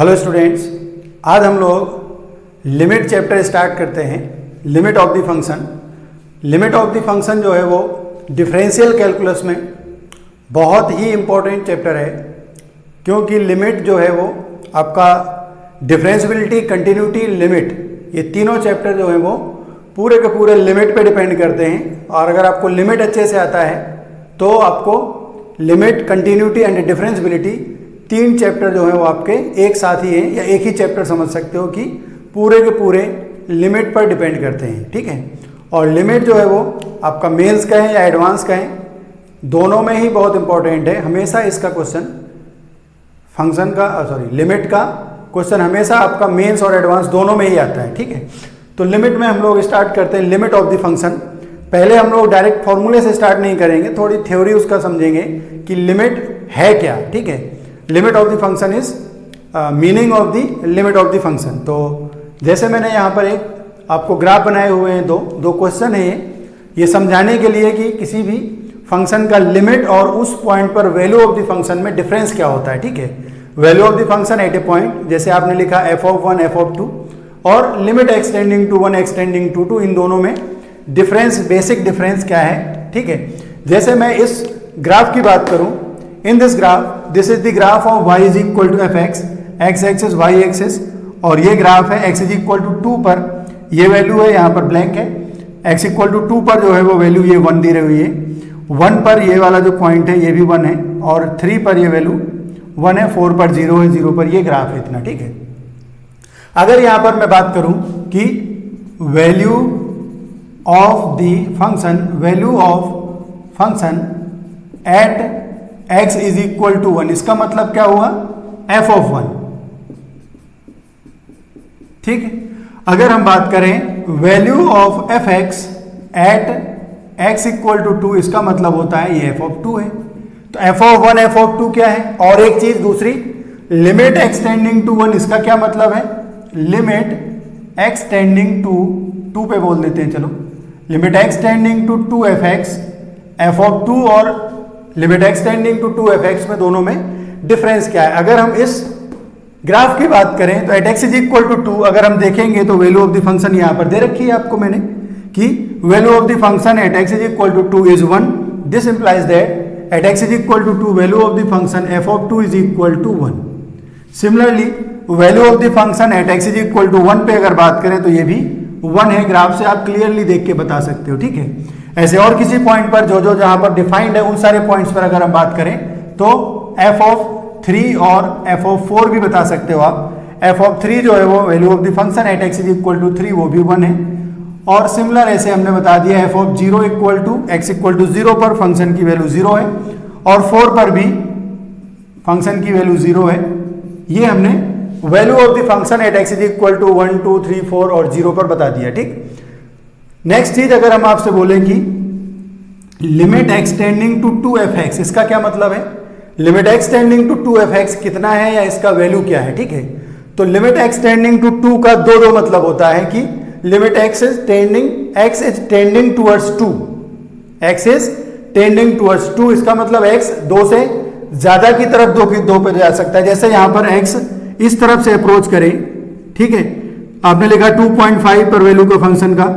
Hello students, आज हम लोग लिमिट चैप्टर स्टार्ट करते हैं। Limit of the function. Limit of the function जो है वो डिफरेंशियल कैलकुलस में बहुत ही इम्पोर्टेंट चैप्टर है, क्योंकि लिमिट जो है वो आपका डिफरेंशियबिलिटी, कंटिन्यूटी, लिमिट, ये तीनों चैप्टर जो है वो पूरे के पूरे लिमिट पे डिपेंड करते हैं। और अगर आपको लिमिट अच्छे से आता है तो आपको लिमिट, कंटिन्यूटी एंड डिफरेंशियबिलिटी तीन चैप्टर जो है वो आपके एक साथ ही हैं, या एक ही चैप्टर समझ सकते हो कि पूरे के पूरे लिमिट पर डिपेंड करते हैं। ठीक है। और लिमिट जो है वो आपका मेंस का है या एडवांस का है, दोनों में ही बहुत इंपॉर्टेंट है। हमेशा इसका क्वेश्चन फंक्शन का लिमिट का क्वेश्चन हमेशा आपका मेंस और एडवांस दोनों में ही आता है। ठीक है। तो लिमिट में हम लोग स्टार्ट करते हैं लिमिट ऑफ द फंक्शन। पहले हम लोग डायरेक्ट फॉर्मूले से स्टार्ट नहीं करेंगे, थोड़ी थ्योरी उसका समझेंगे कि लिमिट है क्या। ठीक है। Limit of the function is meaning of the limit of the function. तो जैसे मैंने यहाँ पर एक आपको ग्राफ बनाए हुए हैं, दो क्वेश्चन है ये समझाने के लिए कि किसी भी फंक्शन का लिमिट और उस पॉइंट पर वैल्यू ऑफ द फंक्शन में डिफरेंस क्या होता है। ठीक है। Value of the function at a point, जैसे आपने लिखा f(1), f(2), और limit extending to 1, extending to 2, इन दोनों में डिफरेंस, बेसिक डिफरेंस क्या है। ठीक है। जैसे मैं इस ग्राफ की बात करूं, in this graph, this is the graph of y is equal to f x, x axis y axis, और ये ग्राफ है x इज इक्वल टू 2 पर, ये वैल्यू है यहाँ पर ब्लैंक है, x इक्वल टू 2 पर जो है वो वैल्यू ये 1 दी रही हुई है, 1 पर ये वाला जो पॉइंट है ये भी 1 है, और 3 पर ये वैल्यू 1 है, 4 पर 0 है, 0 पर ये ग्राफ है इतना। ठीक है। अगर यहाँ पर मैं बात करूँ कि value of the function, value of function at x is equal to 1, इसका मतलब क्या हुआ, f(1). ठीक है। अगर हम बात करें value of f(x) at x equal to 2, इसका मतलब होता है ये f(2) है। तो f(1), f(2) क्या है। और एक चीज दूसरी, लिमिट एक्सटेंडिंग टू 1, इसका क्या मतलब है, लिमिट एक्सटेंडिंग टू 2 पे बोल देते हैं, चलो, limit x tending to 2f(x), f(2) और लिमिट एक्सटेंडिंग टू 2f(x) में दोनों में डिफरेंस क्या है। अगर हम इस ग्राफ की बात करें तो at x is equal to 2 अगर हम देखेंगे तो वैल्यू ऑफ द फंक्शन यहां पर दे रखी है आपको मैंने, कि value of the function at x is equal to 2 is 1। This implies that at x is equal to 2 value of the function f(2) is equal to 1। Similarly value of the function at x is equal to 1 पे अगर बात करें तो ये भी 1 है। Graph से आप क्लियरली देख के बता सकते हो। ठीक है। ऐसे और किसी पॉइंट पर जो जहां पर डिफाइंड है उन सारे पॉइंट्स पर अगर हम बात करें तो f(3) और f(4) भी बता सकते हो आप। f(3) जो है वो value of the function at x is equal to 3, वो भी 1 है। और सिमिलर ऐसे हमने बता दिया f(0) equal to x equal to 0 पर फंक्शन की वैल्यू 0 है, और 4 पर भी फंक्शन की वैल्यू 0 है। ये हमने value of the function at x is equal to 1, 2, 3, 4 और 0 पर बता दिया। ठीक। नेक्स्ट चीज, अगर हम आपसे बोले कि लिमिट एक्सटेंडिंग टू 2f(x), इसका क्या मतलब है, लिमिट एक्सटेंडिंग टू 2f(x) कितना है या इसका वैल्यू क्या है। ठीक है। तो लिमिट एक्सटेंडिंग टू 2 का दो मतलब होता है कि limit x is tending towards 2, x is tending towards 2, इसका मतलब x 2 से ज्यादा की तरफ 2 पे जा सकता है। जैसे यहां पर x इस तरफ से अप्रोच करें, ठीक है, आपने लिखा 2.5 पर वैल्यू का फंक्शन का,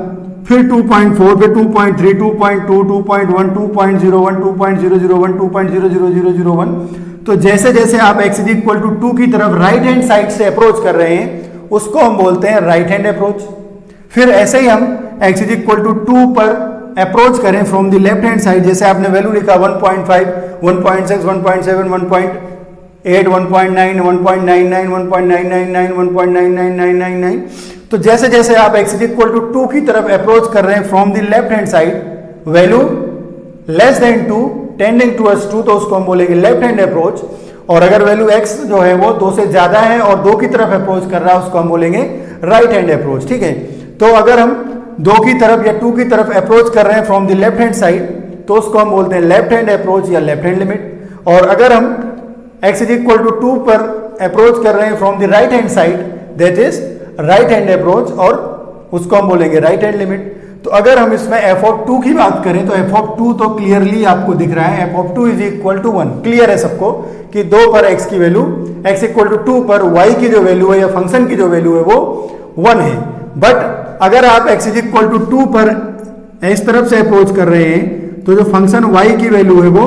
फिर 2.4, फिर 2.3, 2.2, 2.1, 2.01, 2.001, 2.00001। तो जैसे जैसे आप x इज इक्वल टू 2 की तरफ राइट हैंड साइड से अप्रोच कर रहे हैं उसको हम बोलते हैं राइट हैंड अप्रोच। फिर ऐसे ही हम x इज इक्वल टू 2 पर अप्रोच करें from the left hand side, जैसे आपने वैल्यू लिखा 1.5, 1.6, 1.7, 1.8, 1.9, 1.99, 1.999, 1.99999। तो जैसे जैसे आप x इज इक्वल टू 2 की तरफ अप्रोच कर रहे हैं from the left hand side, value less than 2 tending towards 2, तो उसको हम बोलेंगे लेफ्ट हैंड अप्रोच। और अगर वैल्यू x जो है वो 2 से ज्यादा है और 2 की तरफ अप्रोच कर रहा है उसको हम बोलेंगे राइट हैंड अप्रोच। ठीक है। तो अगर हम 2 की तरफ या 2 की तरफ अप्रोच कर रहे हैं from the left hand side तो उसको हम बोलते हैं लेफ्ट हैंड अप्रोच या लेफ्ट हैंड लिमिट। और अगर हम x इज इक्वल टू 2 पर अप्रोच कर रहे हैं from the right hand side, that is right hand approach, और उसको हम बोलेंगे राइट हैंड लिमिट। तो अगर हम इसमें एफ ऑफ टू की बात करें तो एफ ऑफ टू तो क्लियरली आपको दिख रहा है, f of two is equal to 1। Clear है सबको कि 2 पर x की वैल्यू, x इक्वल टू 2 पर y की जो वैल्यू है या फंक्शन की जो वैल्यू है वो 1 है। बट अगर आप x इज इक्वल टू 2 पर इस तरफ से अप्रोच कर रहे हैं तो जो फंक्शन y की वैल्यू है वो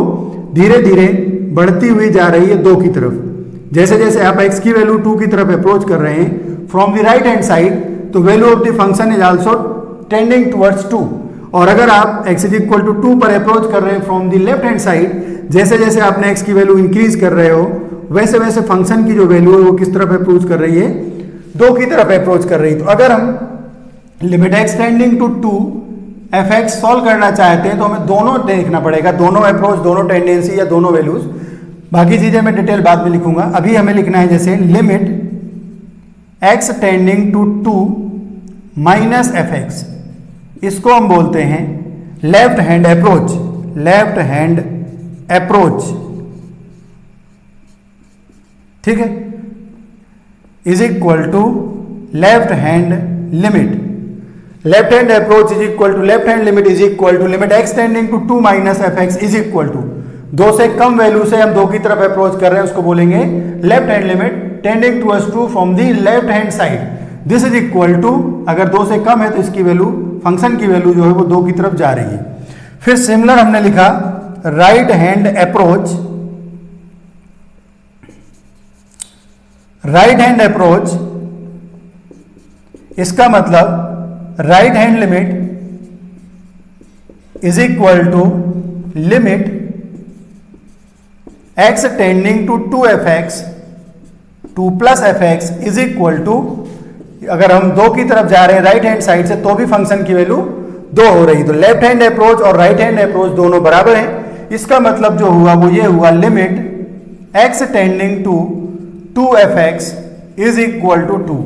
धीरे धीरे बढ़ती हुई जा रही है 2 की तरफ। जैसे जैसे आप x की वैल्यू 2 की तरफ अप्रोच कर रहे हैं from the right hand side, तो value of the function is also tending towards 2। और अगर आप x इज इक्वल टू 2 पर अप्रोच कर रहे हैं from the left hand side, जैसे जैसे आपने x की वैल्यू इंक्रीज कर रहे हो वैसे वैसे फंक्शन की जो वैल्यू है वो किस तरफ अप्रोच कर रही है, 2 की तरफ अप्रोच कर रही है। तो अगर हम limit x tending to 2 fx solve करना चाहते हैं तो हमें दोनों देखना पड़ेगा, दोनों अप्रोच, दोनों टेंडेंसी या दोनों वैल्यूज। बाकी चीजें मैं डिटेल बाद में लिखूंगा। अभी हमें लिखना है जैसे limit x tending to 2 minus fx, इसको हम बोलते हैं left hand approach. Left hand approach, ठीक है, is equal to left hand limit. Left hand approach is equal to left hand limit is equal to limit x tending to 2 minus fx is equal to 2 से कम value से हम 2 की तरफ approach कर रहे हैं उसको बोलेंगे left hand limit tending towards 2 from the left hand side. This is equal to, अगर 2 से कम है तो इसकी वैल्यू, फंक्शन की वैल्यू जो है वो 2 की तरफ जा रही है। फिर सिमिलर हमने लिखा right hand approach. Right hand approach, इसका मतलब right hand limit is equal to limit x tending to 2fx 2 plus fx is equal to, अगर हम 2 की तरफ जा रहे हैं राइट हैंड साइड से तो भी फंक्शन की वैल्यू 2 हो रही। तो लेफ्ट हैंड अप्रोच और राइट हैंड अप्रोच दोनों बराबर हैं। इसका मतलब जो हुआ वो ये हुआ limit x tending to 2fx is equal to 2।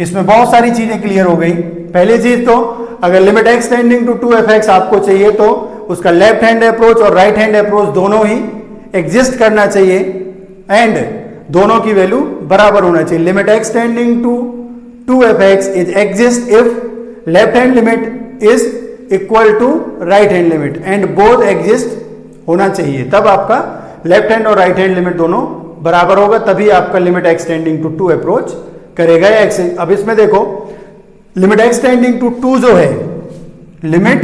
इसमें बहुत सारी चीजें क्लियर हो गई। पहली चीज तो अगर limit x tending to 2fx आपको चाहिए तो उसका लेफ्ट हैंड अप्रोच और राइट हैंड अप्रोच दोनों ही एग्जिस्ट करना चाहिए एंड दोनों की वैल्यू बराबर होना चाहिए। Limit x tending to 2fx is exist if left hand limit is equal to right hand limit and both exist होना चाहिए, तब आपका लेफ्ट हैंड और राइट हैंड लिमिट दोनों बराबर होगा, तभी आपका limit x tending to 2 approach करेगा या x। अब इसमें देखो लिमिट x टेंडिंग टू 2 जो है, लिमिट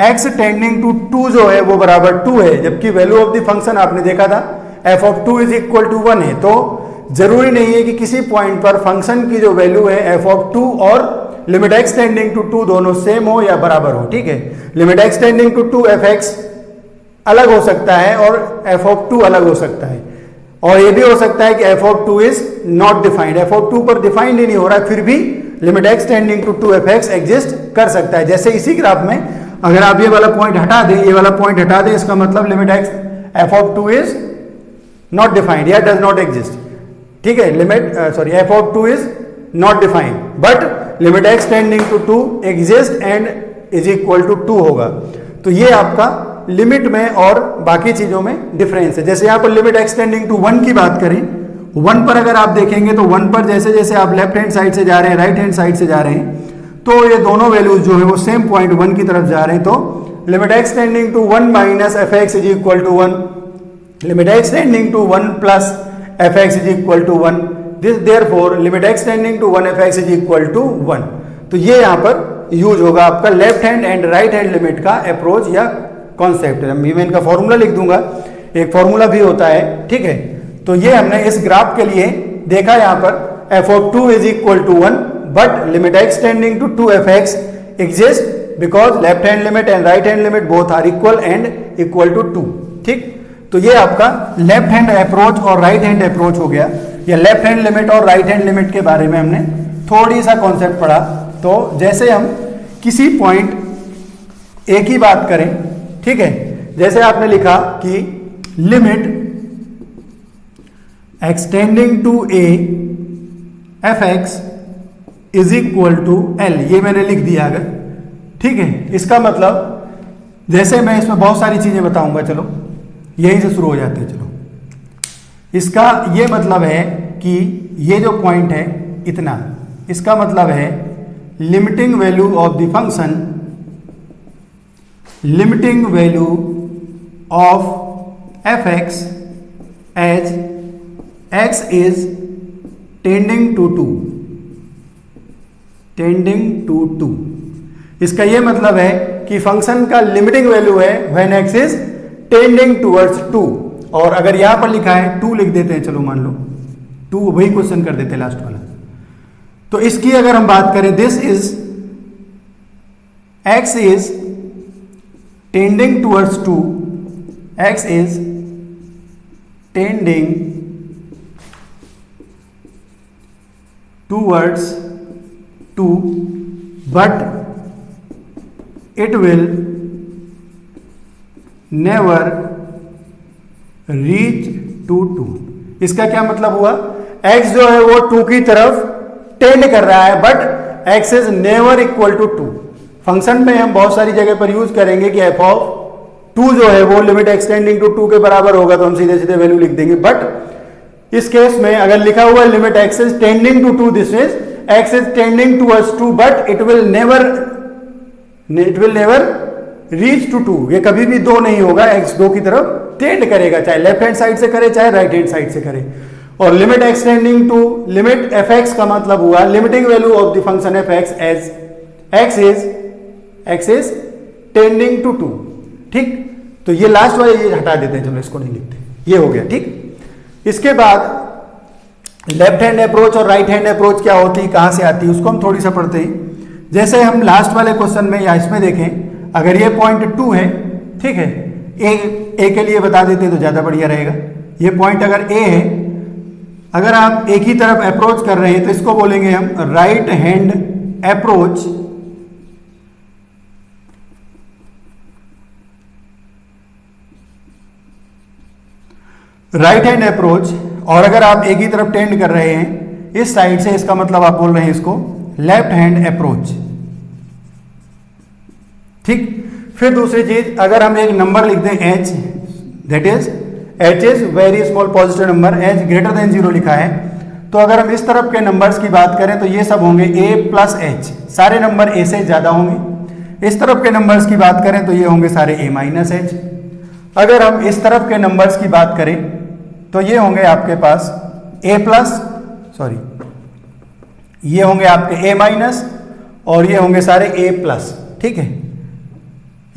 x टेंडिंग टू 2 जो है वो बराबर 2 है, जबकि वैल्यू ऑफ द फंक्शन आपने देखा था f of 2 is equal to 1 है। तो जरूरी नहीं है कि किसी पॉइंट पर फंक्शन की जो वैल्यू है f ऑफ 2 और लिमिट x टेंडिंग टू 2 दोनों सेम हो या बराबर हो, ठीक है। Limit x tending to 2 fx अलग हो सकता है और f ऑफ 2 अलग हो सकता है, और ये भी हो सकता है कि f of 2 is not defined, f of 2 पर डिफाइंड ही नहीं हो रहा है, फिर भी limit x tending to 2fx exist कर सकता है। जैसे इसी ग्राफ में अगर आप ये वाला पॉइंट हटा दें, ये वाला पॉइंट हटा दें, इसका मतलब limit f of 2 is not defined या डज नॉट एग्जिस्ट, ठीक है। Limit f of 2 is not defined but limit x tending to 2 exist and is equal to 2 होगा। तो ये आपका लिमिट में और बाकी चीजों में डिफरेंस है। जैसे यहां पर लिमिट x टेंडिंग टू 1 की बात करें, 1 पर अगर आप देखेंगे तो 1 पर जैसे जैसे आप लेफ्ट हैंड साइड से जा रहे हैं, राइट हैंड साइड से जा रहे हैं, तो ये दोनों वैल्यूज जो है वो सेम पॉइंट 1 की तरफ जा रहे हैं। तो limit x tending to 1 minus fx is equal to 1, limit x tending to 1 plus fx is equal to 1, this therefore limit x tending to 1 fx is equal to 1। तो ये यहां पर यूज होगा आपका left hand and right hand limit का approach या concept. मैं इनका फॉर्मूला लिख दूंगा, एक फॉर्मूला भी होता है, ठीक है। तो ये हमने इस ग्राफ के लिए देखा, यहां पर f of 2 is equal to 1 but limit x tending to 2fx exist because left hand limit and right hand limit both are equal and equal to 2, ठीक। तो ये आपका लेफ्ट हैंड अप्रोच और राइट हैंड अप्रोच हो गया, या left hand limit और right hand limit के बारे में हमने थोड़ी सा कॉन्सेप्ट पढ़ा। तो जैसे हम किसी पॉइंट ए की बात करें, ठीक है, जैसे आपने लिखा कि limit x tending to a fx is equal to l, ये मैंने लिख दिया अगर, ठीक है। इसका मतलब जैसे मैं इसमें बहुत सारी चीजें बताऊंगा, चलो यहीं से शुरू हो जाते हैं। चलो इसका ये मतलब है कि ये जो पॉइंट है इतना, इसका मतलब है limiting value of the function limiting value of f x as x is tending to two. इसका यह मतलब है कि फंक्शन का लिमिटिंग वैल्यू है when x is tending towards 2। और अगर यहां पर लिखा है 2 लिख देते हैं, चलो मान लो 2, वही क्वेश्चन कर देते हैं लास्ट वाला। तो इसकी अगर हम बात करें, this is x is tending towards 2, x is tending towards 2 but it will never reach to 2। इसका क्या मतलब हुआ, x जो है वो 2 की तरफ टेंड कर रहा है but x is never equal to 2। Function में हम बहुत सारी जगह पर यूज करेंगे कि f ऑफ 2 जो है वो लिमिट एक्सटेंडिंग टू 2 के बराबर होगा, तो हम सीधे सीधे वैल्यू लिख देंगे। बट इस केस में अगर लिखा हुआ है limit x is tending to 2, this is x is tending towards 2 but it will never reach to 2। ये कभी भी 2 नहीं होगा, x 2 की तरफ टेंड करेगा, चाहे लेफ्ट हैंड साइड से करे चाहे राइट हैंड साइड से करे। और limit extending to limit f x का मतलब हुआ limiting value of the function F x as x is tending to 2। ठीक, तो ये लास्ट वाले ये हटा देते हैं, चलो इसको नहीं लिखते, ये हो गया। ठीक, इसके बाद लेफ्ट हैंड अप्रोच और राइट हैंड अप्रोच क्या होती है, कहां से आती है, उसको हम थोड़ी सा पढ़ते हैं। जैसे हम लास्ट वाले क्वेश्चन में या इसमें देखें, अगर ये पॉइंट 2 है, ठीक है, ए के लिए बता देते तो ज्यादा बढ़िया रहेगा। ये पॉइंट अगर ए है, अगर आप एक ही तरफ अप्रोच कर रहे हैं तो इसको बोलेंगे हम right hand approach. Right hand approach. और अगर आप एक ही तरफ टेंड कर रहे हैं इस साइड से, इसका मतलब आप बोल रहे हैं इसको लेफ्ट हैंड अप्रोच। ठीक, फिर दूसरी चीज, अगर हम एक नंबर लिख दें h, that is h is very small positive number, h greater than 0 लिखा है, तो अगर हम इस तरफ के नंबर्स की बात करें तो ये सब होंगे a प्लस h, सारे नंबर a से ज्यादा होंगे। इस तरफ के नंबर्स की बात करें तो ये होंगे सारे a माइनस h। अगर हम इस तरफ के नंबर्स की बात करें तो ये होंगे आपके पास a प्लस, सॉरी, ये होंगे आपके a माइनस और ये होंगे सारे a प्लस। ठीक है,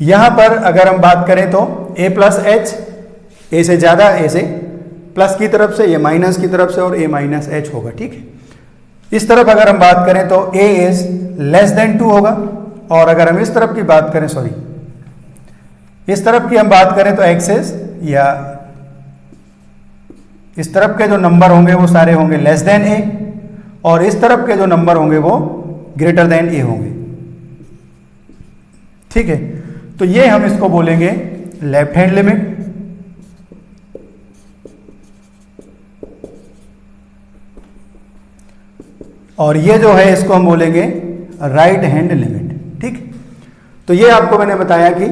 यहां पर अगर हम बात करें तो a प्लस h, a से ज्यादा, a से प्लस की तरफ से, a माइनस की तरफ से और a माइनस h होगा। ठीक है, इस तरफ अगर हम बात करें तो a इज लेस देन 2 होगा। और अगर हम इस तरफ की बात करें, सॉरी, इस तरफ की हम बात करें तो x इज, या इस तरफ के जो नंबर होंगे वो सारे होंगे लेस देन a और इस तरफ के जो नंबर होंगे वो ग्रेटर देन a होंगे। ठीक है, तो ये हम इसको बोलेंगे लेफ्ट हैंड लिमिट। और ये जो है इसको हम बोलेंगे राइट हैंड लिमिट। ठीक, तो ये आपको मैंने बताया कि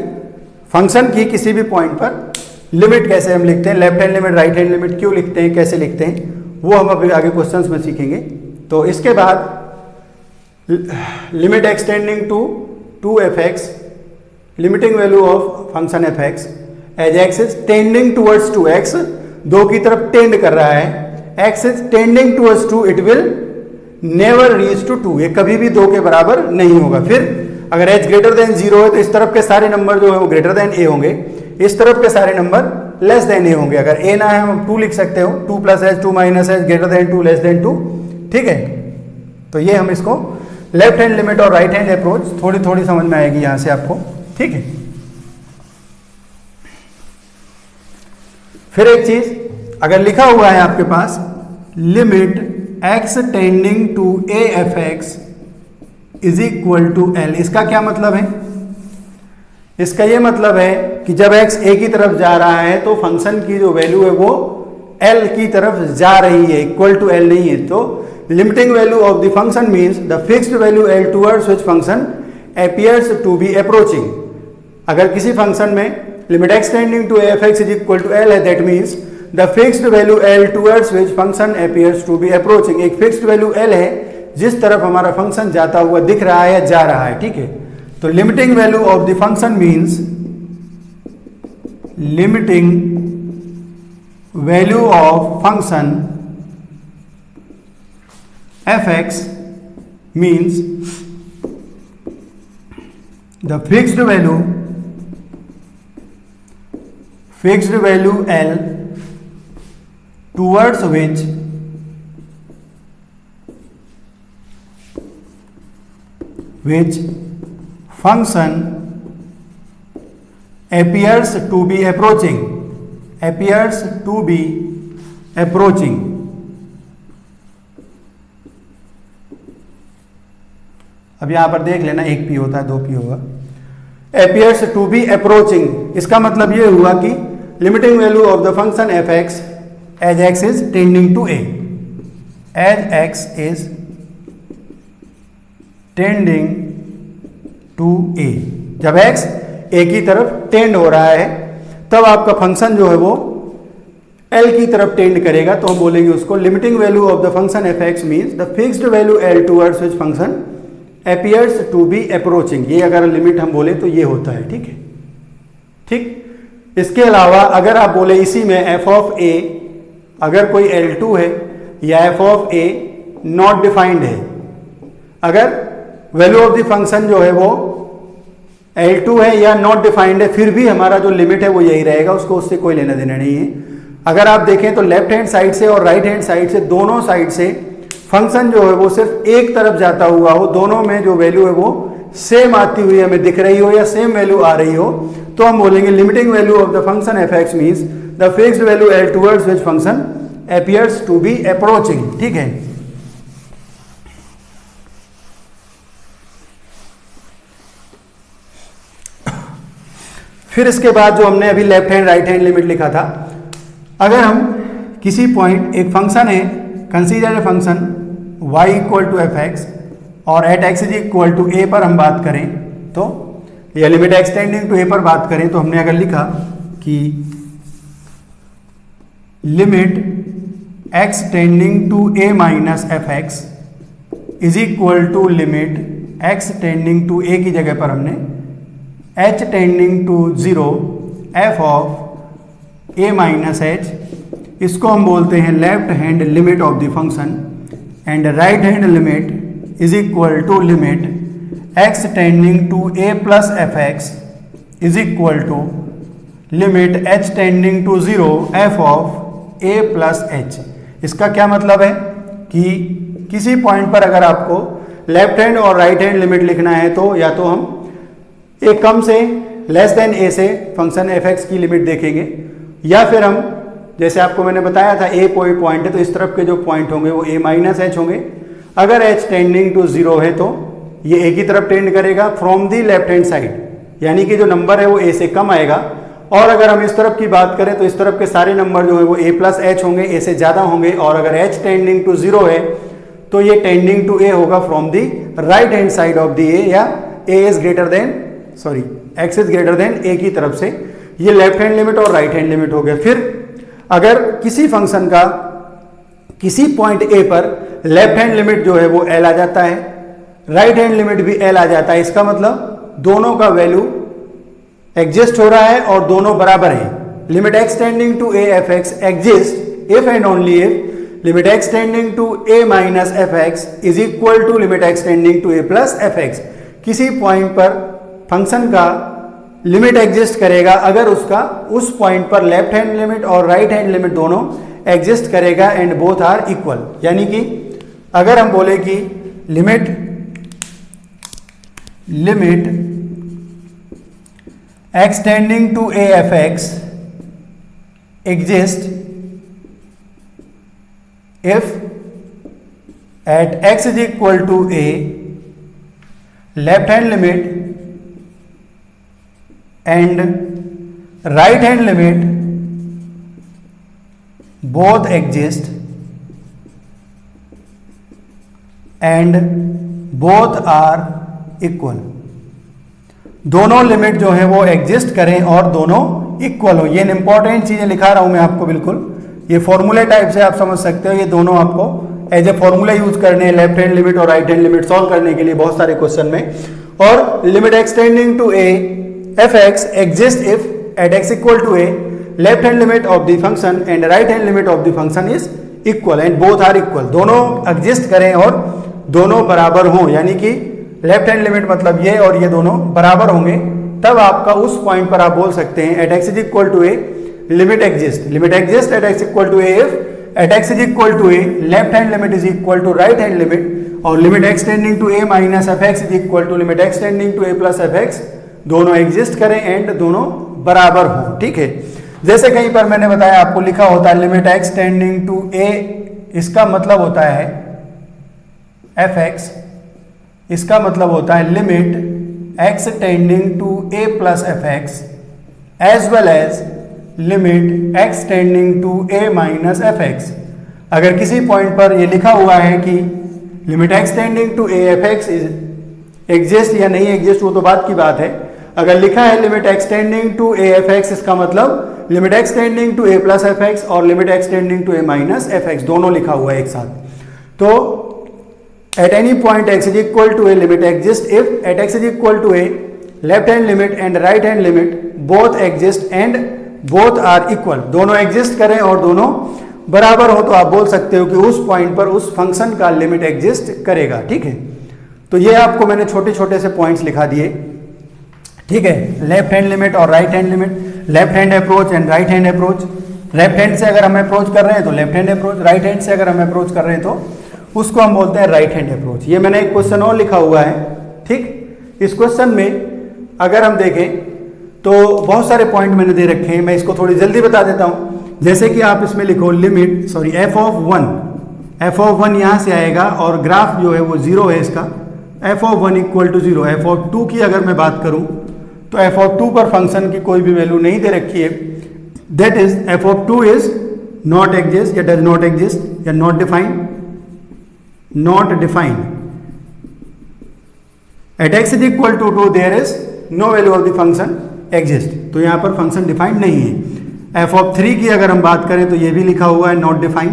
फंक्शन की किसी भी पॉइंट पर लिमिट कैसे हम लिखते हैं, left hand limit, right hand limit क्यों लिखते हैं, कैसे लिखते हैं, वो हम अभी आगे क्वेश्चंस में सीखेंगे। तो इसके बाद limit extending to 2f(x), limiting value of function f(x) as x is tending towards 2, x 2 की तरफ टेंड कर रहा है, x is tending towards 2, it will never reach to 2, ये कभी भी 2 के बराबर नहीं होगा। फिर अगर h ग्रेटर देन 0 है तो इस तरफ के सारे नंबर जो है वो ग्रेटर देन a होंगे, इस तरफ के सारे नंबर लेस देन a होंगे। अगर a ना है हम 2 लिख सकते हो, 2 plus h, 2 minus h, greater than 2, less than 2। ठीक है, तो ये हम इसको लेफ्ट हैंड लिमिट और राइट हैंड अप्रोच थोड़ी थोड़ी समझ में आएगी यहां से आपको। ठीक है, फिर एक चीज, अगर लिखा हुआ है आपके पास limit x tending to a f(x) is equal to l, इसका क्या मतलब है? इसका ये मतलब है कि जब x a की तरफ जा रहा है तो फंक्शन की जो वैल्यू है वो l की तरफ जा रही है, इक्वल टू l नहीं है। तो limiting value of the function means the fixed value l towards which function appears to be approaching. अगर किसी फंक्शन में limit x tending to a f(x) is equal to l है, that means the fixed value l towards which function appears to be approaching. एक fixed value l है जिस तरफ हमारा function जाता हुआ दिख रहा है या जा रहा है। ठीक है, तो limiting value of the function means limiting value of function f(x) means the fixed value L towards which function appears to be approaching अब यहां पर देख लेना, एक पी होता है, दो पी होगा। appears to be approaching, इसका मतलब ये हुआ कि limiting value of the function f(x) as x is tending to a, as x is tending to a, जब x a की तरफ टेंड हो रहा है तब आपका फंक्शन जो है वो l की तरफ टेंड करेगा, तो हम बोलेंगे उसको limiting value of the function f(x) means the fixed value l towards which function appears to be approaching। ये अगर लिमिट हम बोले तो ये होता है, ठीक है, ठीक। इसके अलावा अगर आप बोले इसी में f ऑफ a अगर कोई L2 है या f of a not defined है, अगर वैल्यू ऑफ द फंक्शन जो है वो L2 है या नॉट डिफाइंड है, फिर भी हमारा जो लिमिट है वो यही रहेगा, उसको उससे कोई लेना देना नहीं है। अगर आप देखें तो लेफ्ट हैंड साइड से और राइट हैंड साइड से, दोनों साइड से फंक्शन जो है वो सिर्फ एक तरफ जाता हुआ हो, दोनों में जो वैल्यू है वो सेम आती हुई हमें दिख रही हो या सेम वैल्यू आ रही हो, तो हम बोलेंगे limiting value of the function f(x) means the fixed value L towards which function appears to be approaching, ठीक है। फिर इसके बाद जो हमने अभी left hand right hand limit लिखा था, अगर हम किसी पॉइंट, एक फंक्शन है, consider a function y equal to f(x) और at x is equal to a पर हम बात करें तो, या लिमिट एक्सटेंडिंग टू a पर बात करें तो हमने अगर लिखा कि limit x tending to a minus f(x) is equal to limit x tending to a की जगह पर हमने h tending to 0 f of a minus h, इसको हम बोलते हैं left hand limit of the function, and right hand limit is equal to limit x tending to a plus f(x) is equal to limit h tending to 0 f of a plus h। इसका क्या मतलब है कि किसी point पर अगर आपको left hand और राइट हैंड लिमिट लिखना है तो या तो हम एक कम से लेस देन a से फंक्शन f(x) की लिमिट देखेंगे, या फिर हम जैसे आपको मैंने बताया था a कोई पॉइंट है तो इस तरफ के जो पॉइंट होंगे वो a माइनस h होंगे। अगर h टेंडिंग टू 0 है तो ये a की तरफ टेंड करेगा from the left hand side, यानी कि जो नंबर है वो a से कम आएगा। और अगर हम इस तरफ की बात करें तो इस तरफ के सारे नंबर जो है वो a प्लस h होंगे, a से ज़्यादा होंगे। और अगर h टेंडिंग टू 0 है तो ये टेंडिंग टू a होगा from the right hand side of the a, या a is greater than x is greater than a की तरफ से। ये लेफ्ट हैंड लिमिट और राइट हैंड लिमिट हो गया। फिर अगर किसी फंक्शन का किसी पॉइंट a पर लेफ्ट हैंड लिमिट जो है वो l आ जाता है, राइट हैंड लिमिट भी l आ जाता है, इसका मतलब दोनों का वैल्यू एग्जिस्ट हो रहा है और दोनों बराबर हैं। Limit x tending to a f(x) exist if and only if limit x tending to a minus f(x) is equal to limit x tending to a plus f(x). किसी पॉइंट पर function का लिमिट एग्जिस्ट करेगा अगर उसका उस point पर left hand limit और right hand limit दोनों एग्जिस्ट करेगा एंड बोथ आर इक्वल। यानी कि अगर हम बोले कि limit x tending to a f(x) exist if at x is equal to a left hand limit and right hand limit both exist and both are equal। दोनों limit जो है वो एग्जिस्ट करें और दोनों इक्वल हो। ये इंपॉर्टेंट चीजें लिखा रहा हूं मैं आपको, बिल्कुल ये फॉर्मूले टाइप से आप समझ सकते हो। ये दोनों आपको एज ए फॉर्मूला यूज करने हैं लेफ्ट हैंड लिमिट और राइट हैंड लिमिट सॉल्व करने के लिए बहुत सारे क्वेश्चन में। और limit extending to a f(x) exist if at x equal to a, left hand limit of the function and right hand limit of the function is equal and both are equal. दोनों exist करें और दोनों बराबर हों, यानी कि left hand limit मतलब ये और ये दोनों बराबर होंगे, तब आपका उस पॉइंट पर आप बोल सकते हैं at x is equal to A limit exist at x equal to A if at x is equal to A left hand limit is equal to right hand limit और limit x tending to A minus F x is equal to limit x tending to A plus F X, दोनों exist करें and दोनों बराबर हों. ठीक है, जैसे कहीं पर मैंने बताया आपको लिखा होता है लिमिट एक्स टेंडिंग टू ए, इसका मतलब होता है एफ एक्स, इसका मतलब होता है limit x tending to a plus F x as well as limit x tending to a minus F x. अगर किसी पॉइंट पर ये लिखा हुआ है कि limit x tending to a F x exist या नहीं एग्जिस्ट, वो तो बात की बात है. अगर लिखा है limit x tending to a F X, इसका मतलब limit x tending to a plus F X और limit x tending to a minus F X दोनों लिखा हुआ है एक साथ. तो at any point x is equal to a limit exists if at x is equal to a left hand limit and right hand limit both exist and both are equal. दोनों exist करें और दोनों बराबर हो तो आप बोल सकते हो कि उस पॉइंट पर उस फंक्शन का लिमिट एग्जिस्ट करेगा. ठीक है, तो ये आपको मैंने छोटे छोटे से पॉइंट्स लिखा दिए. ठीक है, लेफ्ट हैंड लिमिट और right hand limit, left hand approach and right hand approach. Left hand से अगर हम अप्रोच कर रहे हैं तो left hand approach, right hand से अगर हम अप्रोच कर रहे हैं तो उसको हम बोलते हैं राइट हैंड अप्रोच. ये मैंने एक क्वेश्चन और लिखा हुआ है. ठीक, इस क्वेश्चन में अगर हम देखें तो बहुत सारे पॉइंट मैंने दे रखे हैं, मैं इसको थोड़ी जल्दी बता देता हूं. जैसे कि आप इसमें लिखो लिमिट एफ ऑफ वन यहां से आएगा और ग्राफ जो है वो जीरो है इसका, f of one equal to zero. F of two की अगर मैं बात करूं तो एफ ऑफ टू पर फंक्शन की कोई भी वैल्यू नहीं दे रखी है, that is f of two is not exist या डज नॉट एग्जिस्ट या not defined. Not defined. At x is equal to 2 there is no value of the function exist. तो यहां पर फंक्शन डिफाइंड नहीं है. f of 3 की अगर हम बात करें तो ये भी लिखा हुआ है नॉट डिफाइंड.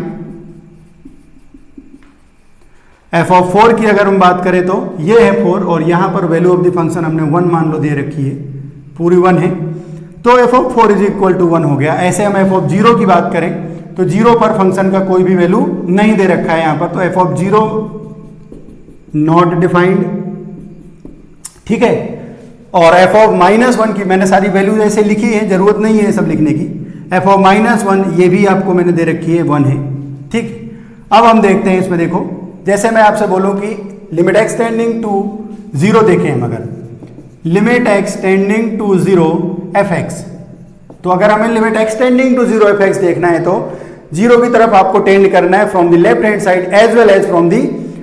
f of 4 की अगर हम बात करें तो ये है 4 और यहां पर वैल्यू ऑफ द फंक्शन हमने 1 मान लो दे रखी है, पूरी 1 है, तो f of 4 is equal to 1 हो गया. ऐसे हम f of 0 की बात करें तो 0 पर फंक्शन का कोई भी वैल्यू नहीं दे रखा है यहां पर, तो f of 0 नॉट डिफाइंड. ठीक है, और f of -1 की मैंने सारी वैल्यू ऐसे लिखी है, जरूरत नहीं है सब लिखने की. f of -1 ये भी आपको मैंने दे रखी है 1 है. ठीक, अब हम देखते हैं इसमें. देखो, जैसे मैं आपसे बोलूं कि लिमिट x टेंडिंग टू 0 देखें हम, अगर limit x tending to 0 f x, तो अगर हमें limit x tending to 0 f x देखना है तो 0 की तरफ आपको टेंड करना है from the left hand side as well as from the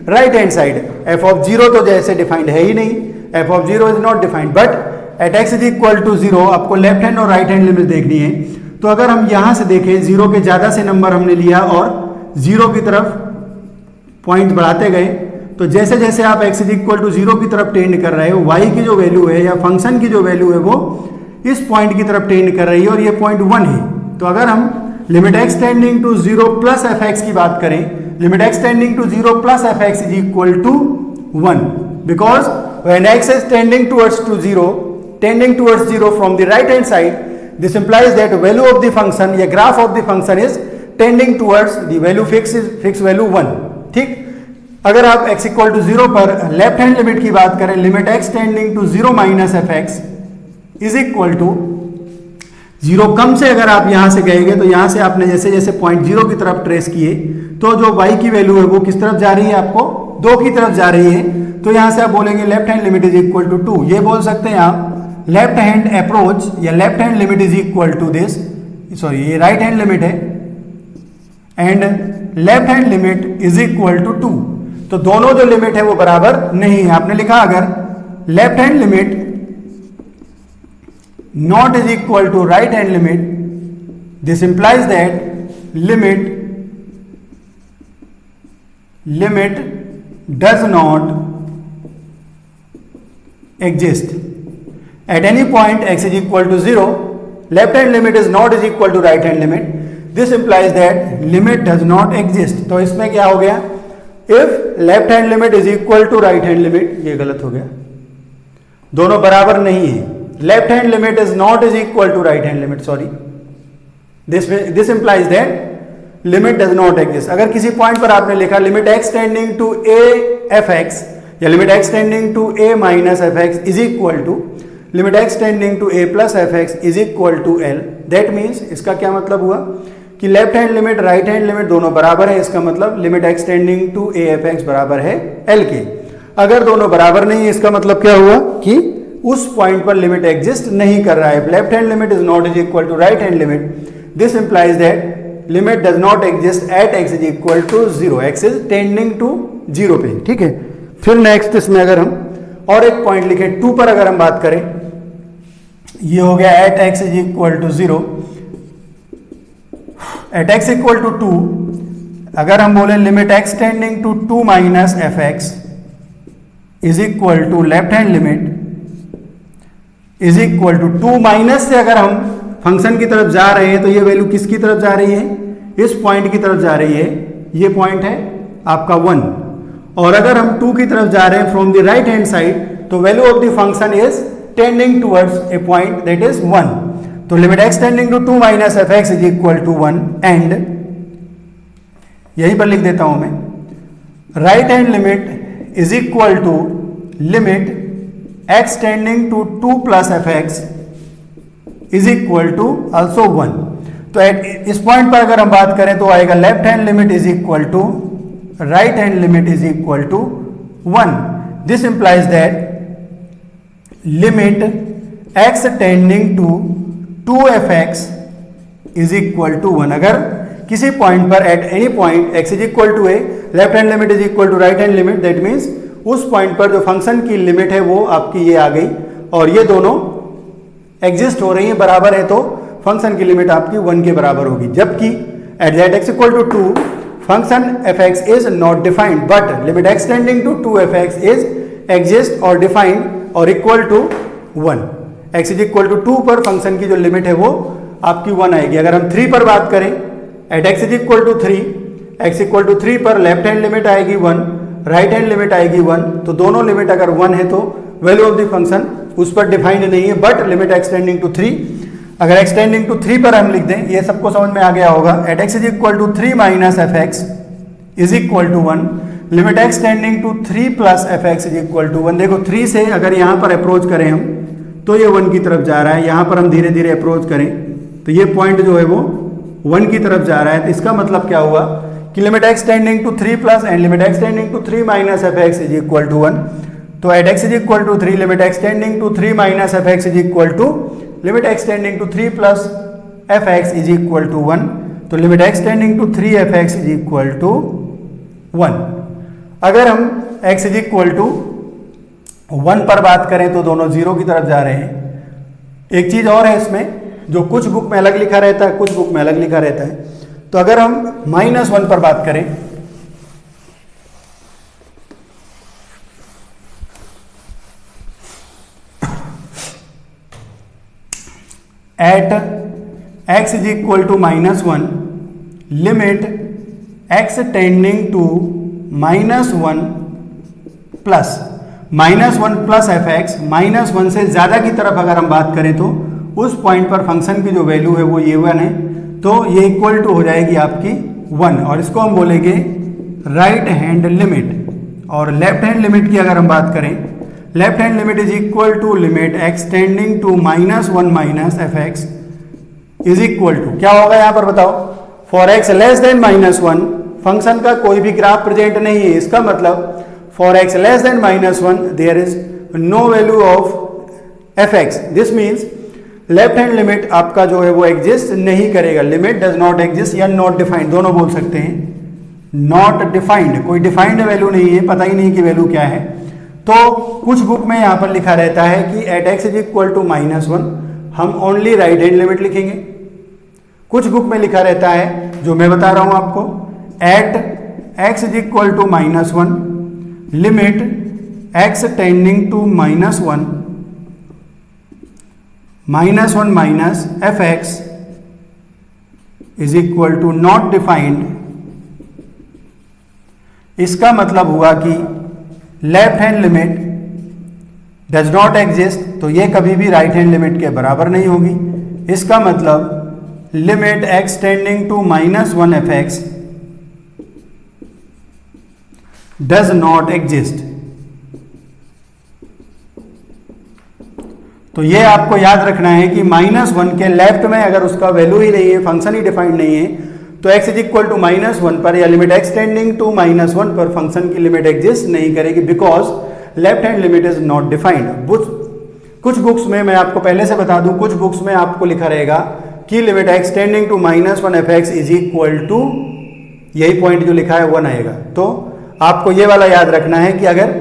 right hand side. F of 0 तो जैसे डिफाइंड है ही नहीं, f of 0 is not defined, but at x is equal to 0 आपको लेफ्ट हैंड और राइट हैंड लिमिट देखनी है. तो अगर हम यहां से देखें 0 के ज्यादा से नंबर हमने लिया और 0 की तरफ पॉइंट बढ़ाते गए, तो जैसे जैसे आप x इज इक्वल टू 0 की तरफ टेंड कर रहे हो, y की जो वैल्यू है या फंक्शन की जो वैल्यू है वो इस पॉइंट की तरफ टेंड कर रही है और ये पॉइंट 1 है. तो अगर हम limit x tending to 0 plus F x की बात करें, limit x tending to 0 plus F x is equal to 1, because when x is tending towards 0 from the right hand side, this implies that value of the function या graph of the function is tending towards the value fixed value 1. ठीक, अगर आप x equal to 0 पर left hand limit की बात करें, limit x tending to 0 minus F x is equal to 0 कम से अगर आप यहां से गएंगे तो यहां से आपने जैसे जैसे पॉइंट 0 की तरफ ट्रेस किए तो जो y की वैल्यू है वो किस तरफ जा रही है, आपको 2 की तरफ जा रही है. तो यहां से आप बोलेंगे left hand limit is equal to 2. ये बोल सकते हैं आप लेफ्ट हैंड अप्रोच या left hand limit is equal to this, sorry ये राइट हैंड लिमिट है and left hand limit is equal to 2. तो दोनों जो लिमिट है वो बराबर नहीं है. आपने लिखा अगर left hand limit not is equal to right hand limit, this implies that limit does not exist. At any point x is equal to 0, left hand limit is not is equal to right hand limit. This implies that limit does not exist. तो इसमें क्या हो गया, if left hand limit is equal to right hand limit, ये गलत हो गया, दोनों बराबर नहीं है. Left hand limit is not is equal to right hand limit, sorry, this implies that limit does not exist. अगर किसी पॉइंट पर आपने लिखा limit x tending to A F X या limit x tending to A minus F x is equal to limit x tending to A plus F x is equal to L, that means इसका क्या मतलब हुआ कि left hand limit right hand limit दोनों बराबर है, इसका मतलब limit x tending to A F x बराबर है एल के। अगर दोनों बराबर नहीं है इसका मतलब क्या हुआ कि उस पॉइंट पर लिमिट एग्जिस्ट नहीं कर रहा है। Left hand limit is not is equal to right hand limit, this implies that limit does not exist at x is equal to zero, x is tending to zero पे, ठीक है। फिर next इसमें अगर हम और एक पॉइंट लिखें 2 पर, अगर हम बात करें, ये हो गया at x is equal to zero, at x equal to 2 अगर हम बोले limit x tending to 2 minus F x is equal to left hand limit is equal to 2 minus से अगर हम फंक्शन की तरफ जा रहे हैं तो ये वैल्यू किसकी तरफ जा रही है, इस पॉइंट की तरफ जा रही है, ये पॉइंट है आपका 1, और अगर हम 2 की तरफ जा रहे हैं from the right hand side तो value of the function is tending towards a point that is 1। तो limit x tending to 2 minus F x is equal to 1 and यहीं पर लिख देता हूं मैं, right hand limit is equal to limit x tending to 2 plus F x is equal to also 1। तो इस point पर अगर हम बात करें तो आएगा left hand limit is equal to right hand limit is equal to 1। This implies that limit x tending to 2fx is equal to 1। अगर किसी पॉइंट पर at any point x is equal to A, left hand limit is equal to right hand limit, that means उस point पर जो function की limit है वो आपकी ये आ गई और ये दोनों एग्जिस्ट हो रही है, बराबर है, तो फंक्शन की लिमिट आपकी 1 के बराबर होगी। जबकि at that x equal to 2 function fx is not defined but limit x tending to 2fx is exist और डिफाइंड और equal to 1। x is equal to 2 पर फंक्शन की जो लिमिट है वो आपकी 1 आएगी। अगर हम 3 पर बात करें, at x is equal to 3, x equal to 3 पर लेफ्ट हैंड लिमिट आएगी 1, राइट हैंड लिमिट आएगी 1, तो दोनों लिमिट अगर 1 है तो वैल्यू ऑफ द फंक्शन उस पर डिफाइंड नहीं है, but limit x tending to 3, अगर x टेंडिंग टू 3 पर हम लिख दें, ये सबको समझ में आ गया होगा, at x is equal to 3 minus F x is equal to 1, limit x tending to 3 plus F x is equal to 1। देखो 3 से अगर यहाँ पर अप्रोच करें हम तो ये 1 की तरफ जा रहा है, यहाँ पर हम धीरे धीरे अप्रोच करें तो ये पॉइंट जो है वो 1 की तरफ जा रहा है। तो इसका मतलब क्या हुआ कि limit x tending to 3 plus and limit x tending to 3 minus F x is equal to 1। तो at x is equal to 3 limit x tending to 3 minus F x is equal to limit x tending to 3 plus F x is equal to 1। तो limit x tending to 3 f x is equal to 1। अगर हम x is equal to 1 पर बात करें तो दोनों 0 की तरफ जा रहे हैं। एक चीज और है इसमें, जो कुछ बुक में अलग लिखा रहता है, कुछ बुक में अलग लिखा रहता है। तो अगर हम -1 पर बात करें, at x is equal to -1 limit x tending to -1 plus -1 plus F x, -1 से ज्यादा की तरफ अगर हम बात करें तो उस पॉइंट पर फंक्शन की जो वैल्यू है वो ये 1 है, तो ये इक्वल टू हो जाएगी आपकी 1 और इसको हम बोलेंगे राइट हैंड लिमिट। और लेफ्ट हैंड लिमिट की अगर हम बात करें, left hand limit is equal to limit x tending to -1 minus F x is equal to, क्या होगा यहाँ पर बताओ, for x less than -1 function का कोई भी ग्राफ प्रेजेंट नहीं है, इसका मतलब for x less than -1 there is no value of f x. This means left hand limit आपका जो है वो एग्जिस्ट नहीं करेगा, लिमिट डज नॉट एग्जिस्ट या नॉट डिफाइंड, दोनों बोल सकते हैं। नॉट डिफाइंड, कोई डिफाइंड वैल्यू नहीं है, पता ही नहीं कि वैल्यू क्या है। तो कुछ बुक में यहाँ पर लिखा रहता है कि at x is equal to -1 हम ओनली राइट हैंड लिमिट लिखेंगे। कुछ बुक में लिखा रहता है जो मैं बता रहा हूं आपको, at x is equal to -1 limit x tending to -1 minus F x is equal to not defined. इसका मतलब हुआ कि left hand limit does not exist, तो ये कभी भी राइट हैंड लिमिट के बराबर नहीं होगी। इसका मतलब limit x tending to -1 fx does not exist. तो ये आपको याद रखना है कि -1 के लेफ्ट में अगर उसका वैल्यू ही नहीं है, फंक्शन ही डिफाइंड नहीं है, तो x इज इक्वल टू -1 पर या लिमिट x टेंडिंग टू -1 पर फंक्शन की लिमिट एग्जिस्ट नहीं करेगी, because left hand limit is not defined. कुछ बुक्स में, मैं आपको पहले से बता दूं, कुछ बुक्स में आपको लिखा रहेगा कि limit x tending to -1 fx is equal to, यही पॉइंट जो लिखा है 1 आएगा। तो आपको ये वाला याद रखना है कि अगर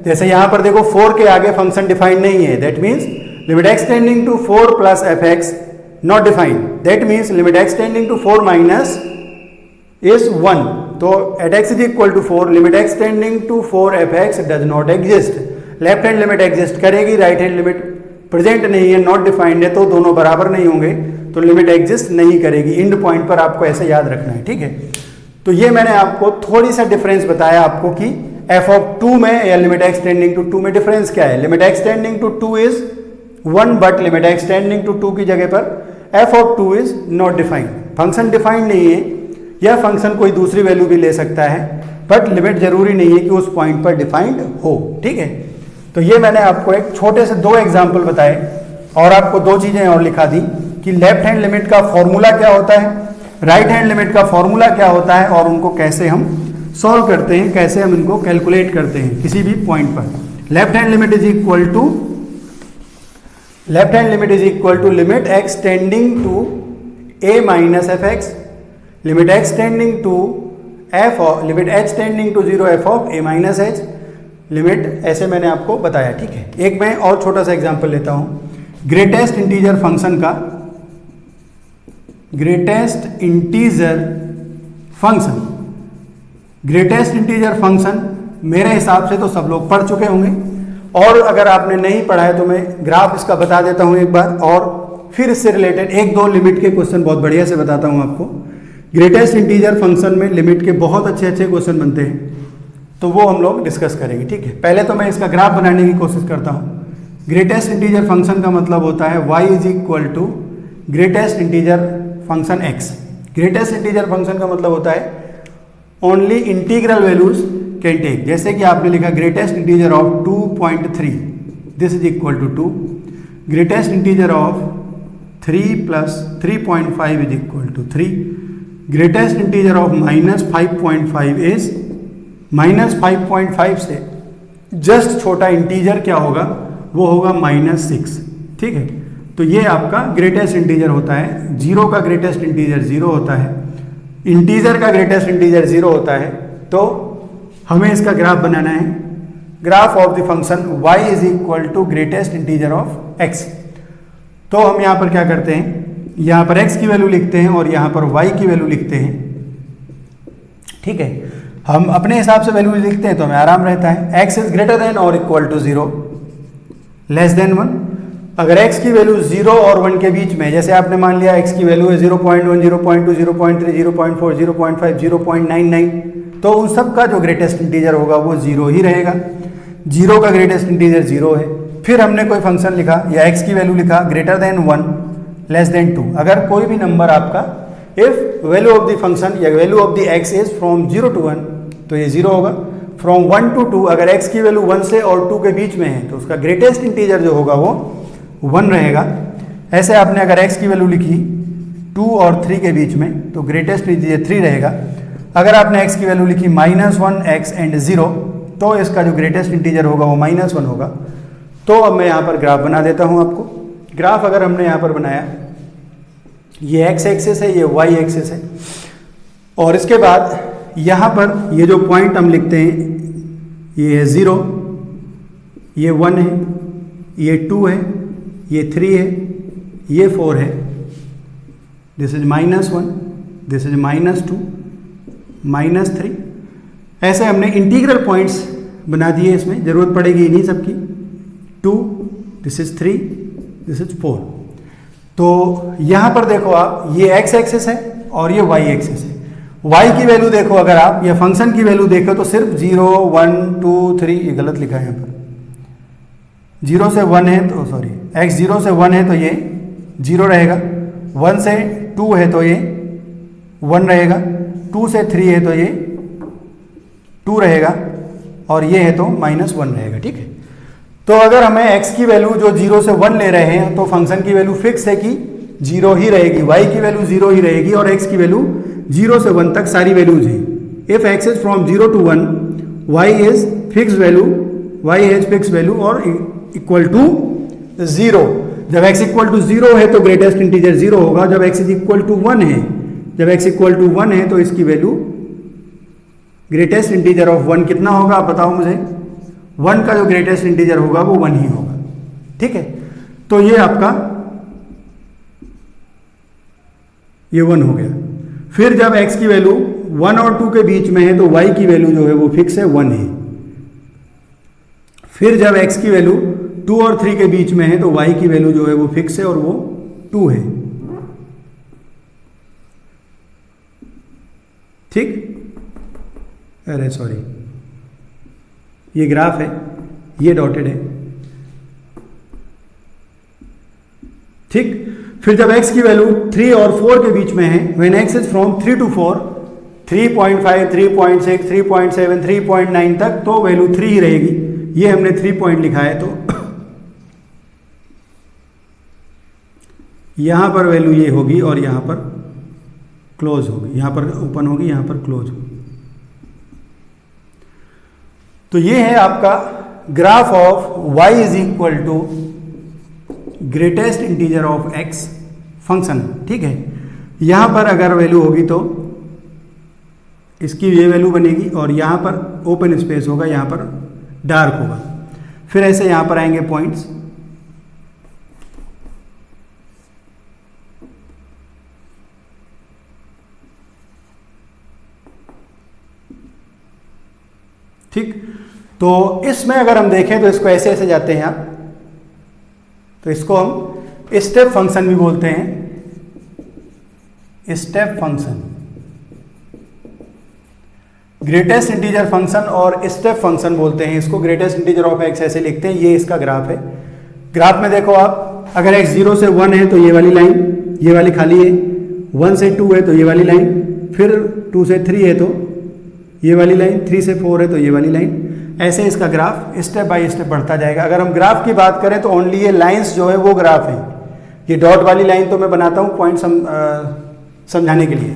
जैसे यहां पर देखो 4 के आगे फंक्शन डिफाइंड नहीं है, that means limit x tending to 4 plus fx not defined, that means limit x tending to 4 minus is 1। तो at x is equal to 4 limit x tending to 4 fx does not exist. Left hand limit exist करेगी, right hand limit present नहीं है, not defined है, तो दोनों बराबर नहीं होंगे, तो लिमिट एग्जिस्ट नहीं करेगी। इंड पॉइंट पर आपको ऐसे याद रखना है, ठीक है। तो ये मैंने आपको थोड़ी सा डिफरेंस बताया आपको कि f(2) में या लिमिट x टेंडिंग टू 2 में डिफरेंस क्या है। Limit x tending to 2 is 1, but limit x tending to 2 की जगह पर f(2) is not defined. Function defined नहीं है, यह फंक्शन कोई दूसरी वैल्यू भी ले सकता है, बट लिमिट जरूरी नहीं है कि उस पॉइंट पर डिफाइंड हो, ठीक है। तो ये मैंने आपको एक छोटे से 2 एग्जाम्पल बताए और आपको 2 चीजें और लिखा दी कि लेफ्ट हैंड लिमिट का फॉर्मूला क्या होता है, राइट हैंड लिमिट का फॉर्मूला क्या होता है, और उनको कैसे हम सॉल्व करते हैं, कैसे हम इनको कैलकुलेट करते हैं किसी भी पॉइंट पर। Left hand limit is equal to limit x tending to a minus F x, limit x tending to limit h tending to 0 f of a minus h, limit ऐसे मैंने आपको बताया, ठीक है। एक मैं और छोटा सा एग्जांपल लेता हूं, ग्रेटेस्ट इंटीजर फंक्शन का। ग्रेटेस्ट इंटीजर फंक्शन मेरे हिसाब से तो सब लोग पढ़ चुके होंगे, और अगर आपने नहीं पढ़ा है तो मैं ग्राफ इसका बता देता हूं एक बार, और फिर इससे रिलेटेड 1-2 लिमिट के क्वेश्चन बहुत बढ़िया से बताता हूं आपको। ग्रेटेस्ट इंटीजर फंक्शन में लिमिट के बहुत अच्छे क्वेश्चन बनते हैं, तो वो हम लोग डिस्कस करेंगे, ठीक है। पहले तो मैं इसका ग्राफ बनाने की कोशिश करता हूं। ग्रेटेस्ट इंटीजर फंक्शन का मतलब होता है y is equal to greatest integer function x। Greatest integer function का मतलब होता है only integral values can take. जैसे कि आपने लिखा greatest integer of 2.3, this is equal to 2। Greatest integer of 3 plus 3.5 is equal to 3। Greatest integer of -5.5 is -5.5 से just छोटा इंटीजर क्या होगा, वो होगा -6, ठीक है। तो ये आपका ग्रेटेस्ट इंटीजर होता है। 0 का ग्रेटेस्ट इंटीजर 0 होता है, इंटीजर का ग्रेटेस्ट इंटीजर 0 होता है। तो हमें इसका ग्राफ बनाना है, graph of the function y is equal to greatest integer of x। तो हम यहाँ पर क्या करते हैं, यहाँ पर x की वैल्यू लिखते हैं और यहाँ पर y की वैल्यू लिखते हैं, ठीक है। हम अपने हिसाब से वैल्यू लिखते हैं तो हमें आराम रहता है। x इज ग्रेटर देन और इक्वल टू 0, लेस देन 1। अगर x की वैल्यू 0 और 1 के बीच में, जैसे आपने मान लिया x की वैल्यू है 0.1, 0.2, 0.3, 0.4, 0.5, 0.99, तो उन सब का जो ग्रेटेस्ट इंटीजर होगा वो 0 ही रहेगा। 0 का ग्रेटेस्ट इंटीजर 0 है। फिर हमने कोई फंक्शन लिखा या x की वैल्यू लिखा ग्रेटर देन 1, लेस देन 2। अगर कोई भी नंबर आपका, इफ वैल्यू ऑफ द फंक्शन या value of the x is from 0 to 1, तो ये 0 होगा। फ्रॉम 1 to 2, अगर x की वैल्यू 1 से और 2 के बीच में है तो उसका ग्रेटेस्ट इंटीजर जो होगा वो 1 रहेगा। ऐसे आपने अगर x की वैल्यू लिखी 2 और 3 के बीच में तो ग्रेटेस्ट इंटीजर 3 रहेगा। अगर आपने x की वैल्यू लिखी -1, x एंड 0, तो इसका जो ग्रेटेस्ट इंटीजर होगा वो -1 होगा। तो अब मैं यहाँ पर ग्राफ बना देता हूँ आपको। ग्राफ अगर हमने यहाँ पर बनाया, ये x एक्सिस है, ये y एक्सिस है, और इसके बाद यहाँ पर ये जो पॉइंट हम लिखते हैं, ये है 0, ये 1 है, ये 2 है, ये 3 है, ये 4 है, दिस इज -1, दिस इज -2, -3। ऐसे हमने इंटीग्रल पॉइंट्स बना दिए, इसमें जरूरत पड़ेगी इन्हीं सबकी। 2, दिस इज 3, दिस इज 4। तो यहां पर देखो आप, ये x एक्सिस है और ये y एक्सिस है। y की वैल्यू देखो, अगर आप ये फंक्शन की वैल्यू देखो तो सिर्फ 0, 1, 2, 3, ये गलत लिखा है यहाँ पर, 0 से 1 है तो सॉरी x 0 से 1 है तो ये 0 रहेगा, 1 से 2 है तो ये 1 रहेगा, 2 से 3 है तो ये 2 रहेगा और ये है तो -1 रहेगा। ठीक है, तो अगर हमें x की वैल्यू जो 0 से 1 ले रहे हैं तो फंक्शन की वैल्यू फिक्स है कि 0 ही रहेगी, y की वैल्यू 0 ही रहेगी और x की वैल्यू 0 से 1 तक सारी वैल्यूज हैं। If x is from 0 to 1, y is fix value, y has fix value और इक्वल टू 0। जब x इक्वल टू 0 है तो ग्रेटेस्ट इंटीजर 0 होगा, जब x इज इक्वल टू 1 है, जब x इक्वल टू 1 है तो इसकी वैल्यू ग्रेटेस्ट इंटीजर ऑफ 1 कितना होगा आप बताओ मुझे। 1 का जो ग्रेटेस्ट इंटीजर होगा वो 1 ही होगा। ठीक है, तो ये आपका ये 1 हो गया। फिर जब x की वैल्यू 1 और 2 के बीच में है तो y की वैल्यू जो है वो फिक्स है 1 है। फिर जब x की वैल्यू 2 और 3 के बीच में है तो y की वैल्यू जो है वो फिक्स है और वो 2 है। ठीक, अरे सॉरी, ये ग्राफ है, ये डॉटेड है। ठीक, फिर जब x की वैल्यू 3 और 4 के बीच में है, when x is from 3 to 4, 3.5, 3.6, 3.7, 3.9 तक तो वैल्यू 3 ही रहेगी। ये हमने 3 पॉइंट लिखा है तो यहां पर वैल्यू ये होगी और यहां पर क्लोज होगी, यहां पर ओपन होगी, यहां पर क्लोज होगी। तो ये है आपका graph of y is equal to greatest integer of x function. ठीक है, यहां पर अगर वैल्यू होगी तो इसकी ये वैल्यू बनेगी और यहां पर ओपन स्पेस होगा, यहां पर डार्क होगा। फिर ऐसे यहां पर आएंगे पॉइंट्स, ठीक। तो इसमें अगर हम देखें तो इसको ऐसे ऐसे जाते हैं आप, तो इसको हम स्टेप फंक्शन भी बोलते हैं, step function, greatest integer function और स्टेप फंक्शन बोलते हैं इसको। ग्रेटेस्ट इंटीजर ऑफ x ऐसे लिखते हैं, ये इसका ग्राफ है। ग्राफ में देखो आप, अगर x 0 से 1 है तो ये वाली लाइन, ये वाली खाली है, 1 से 2 है तो ये वाली लाइन, फिर 2 से 3 है तो ये वाली लाइन, 3 से 4 है तो ये वाली लाइन। ऐसे इसका ग्राफ स्टेप बाय स्टेप बढ़ता जाएगा। अगर हम ग्राफ की बात करें तो ओनली ये लाइंस जो है वो ग्राफ है। ये डॉट वाली लाइन तो मैं बनाता हूँ पॉइंट समझाने के लिए।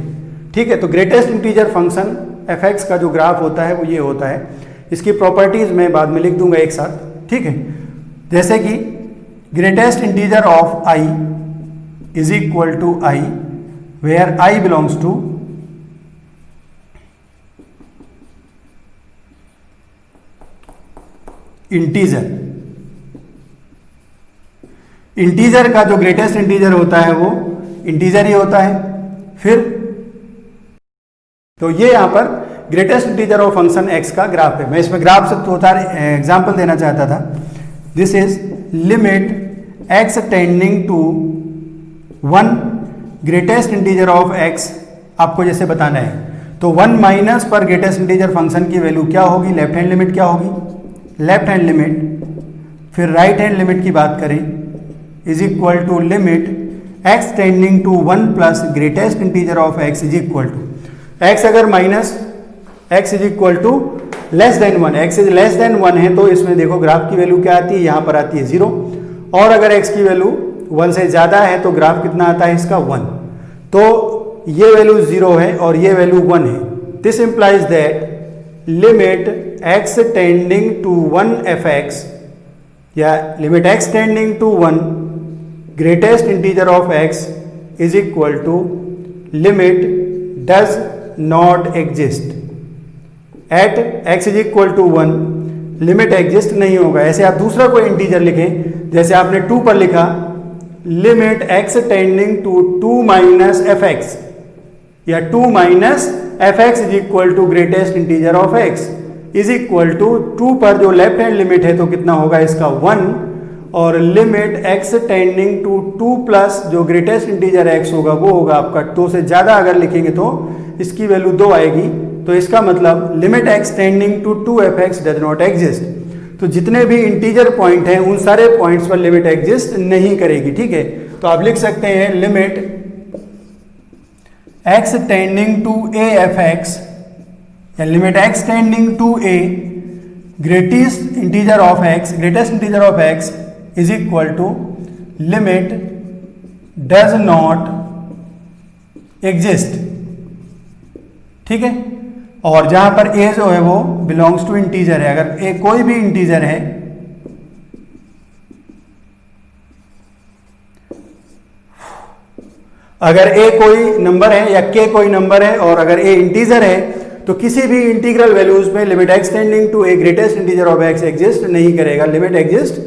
ठीक है, तो ग्रेटेस्ट इंटीजर फंक्शन f(x) का जो ग्राफ होता है वो ये होता है। इसकी प्रॉपर्टीज मैं बाद में लिख दूंगा एक साथ। ठीक है, जैसे कि greatest integer of i is equal to i where i belongs to integer. Integer का जो ग्रेटेस्ट इंटीजर होता है वो इंटीजर ही होता है। फिर तो ये यहां पर greatest integer of function x का ग्राफ है। मैं इसमें ग्राफ से दो चार एग्जाम्पल देना चाहता था। This is limit x tending to 1 greatest integer of x, आपको जैसे बताना है तो 1 माइनस पर ग्रेटेस्ट इंटीजर फंक्शन की वैल्यू क्या होगी, लेफ्ट हैंड लिमिट क्या होगी, लेफ्ट हैंड लिमिट। फिर राइट हैंड लिमिट की बात करें is equal to limit x tending to 1 plus greatest integer of x is equal to x, अगर minus x is equal to less than 1, x is less than 1 है तो इसमें देखो graph की value क्या आती है, यहां पर आती है 0। और अगर x की वैल्यू 1 से ज्यादा है तो ग्राफ कितना आता है इसका 1। तो ये वैल्यू 0 है और ये वैल्यू 1 है। This implies that limit x tending to 1 f(x) या limit x tending to 1 greatest integer of x is equal to limit does not exist at x is equal to 1। Limit exist नहीं होगा। ऐसे आप दूसरा कोई integer लिखें, जैसे आपने 2 पर लिखा limit x tending to 2 minus f(x) या 2 minus f(x) is equal to greatest integer of x is equal to 2 पर जो लेफ्ट हैंड लिमिट है तो कितना होगा इसका 1, और limit x tending to 2 plus जो ग्रेटेस्ट इंटीजर x होगा वो होगा आपका 2 से ज्यादा अगर लिखेंगे तो इसकी वैल्यू 2 आएगी। तो इसका मतलब limit x tending to 2 f(x) does not exist. तो जितने भी इंटीजर पॉइंट हैं उन सारे पॉइंट्स पर लिमिट एग्जिस्ट नहीं करेगी। ठीक है, तो आप लिख सकते हैं limit x tending to a f x या limit x tending to a greatest integer of x is equal to limit does not exist. ठीक है, और जहां पर a जो है वो बिलोंग्स टू इंटीजर है, अगर a कोई भी इंटीजर है अगर a कोई नंबर है या k कोई नंबर है और अगर a इंटीजर है तो किसी भी इंटीग्रल वैल्यूज में limit x tending to a greatest integer of x exist नहीं करेगा, लिमिट एग्जिस्ट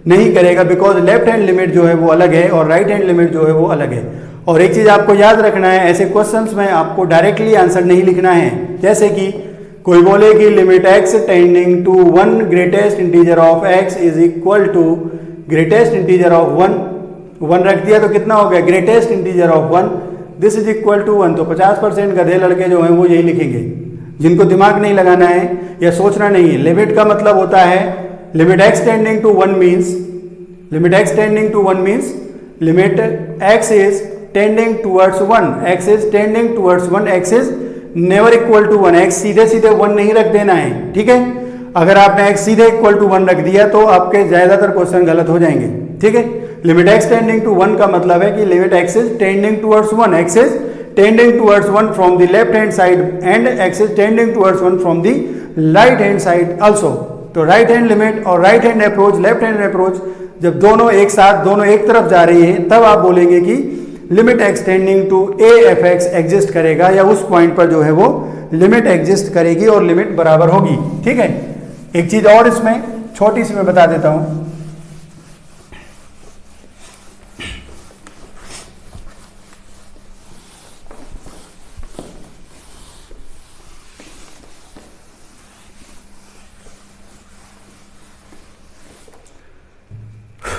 नहीं करेगा, बिकॉज लेफ्ट हैंड लिमिट जो है वो अलग है और राइट हैंड लिमिट जो है वो अलग है। और एक चीज आपको याद रखना है, ऐसे क्वेश्चंस में आपको डायरेक्टली आंसर नहीं लिखना है। जैसे कि कोई बोले कि limit x tending to 1 greatest integer of x is equal to greatest integer of 1 रख दिया तो कितना हो गया, greatest integer of 1, this is equal to 1। तो 50% गधे लड़के जो हैं वो यही लिखेंगे, जिनको दिमाग नहीं लगाना है या सोचना नहीं है। लिमिट का मतलब होता है limit x tending to 1 means limit x tending to 1 means limit x is tending towards 1, x is tending towards 1, x is never equal to 1, x सीधे सीधे 1 नहीं रख देना है। ठीक है, अगर आपने x सीधे इक्वल टू 1 रख दिया तो आपके ज्यादातर क्वेश्चन गलत हो जाएंगे। ठीक है, लिमिट x टेंडिंग टू 1 का मतलब है कि limit x is tending towards 1, x is tending towards 1 from the left hand side and x is tending towards 1 from the right hand side also. तो राइट हैंड लिमिट और right hand approach, left hand approach जब दोनों एक साथ दोनों एक तरफ जा रही है तब आप बोलेंगे कि limit x tending to a f x exist करेगा, या उस पॉइंट पर जो है वो लिमिट एग्जिस्ट करेगी और लिमिट बराबर होगी। ठीक है, एक चीज और इसमें छोटी सी मैं बता देता हूं।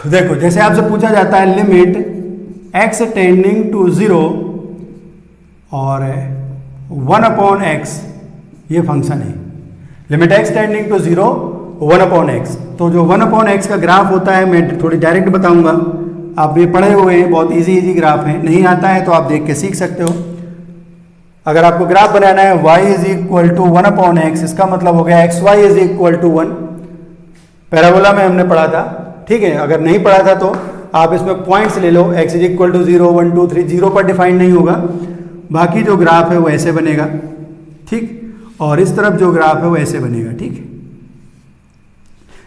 देखो, जैसे आपसे पूछा जाता है लिमिट x टेंडिंग टू 0 और 1/x, ये फंक्शन है। Limit x tending to 0 1/x, तो जो 1/x का ग्राफ होता है मैं थोड़ी डायरेक्ट बताऊंगा, आप ये पढ़े हुए हैं, बहुत इजी ग्राफ है, नहीं आता है तो आप देख के सीख सकते हो। अगर आपको ग्राफ बनाना है y is equal to 1/x, इसका मतलब हो गया xy is equal to 1, parabola में हमने पढ़ा था। ठीक है, अगर नहीं पढ़ा था तो आप इसमें पॉइंट्स ले लो, x इज इक्वल टू 0 1 2 3, 0 पर डिफाइन नहीं होगा, बाकी जो ग्राफ है वो ऐसे बनेगा। ठीक, और इस तरफ जो ग्राफ है वो ऐसे बनेगा। ठीक,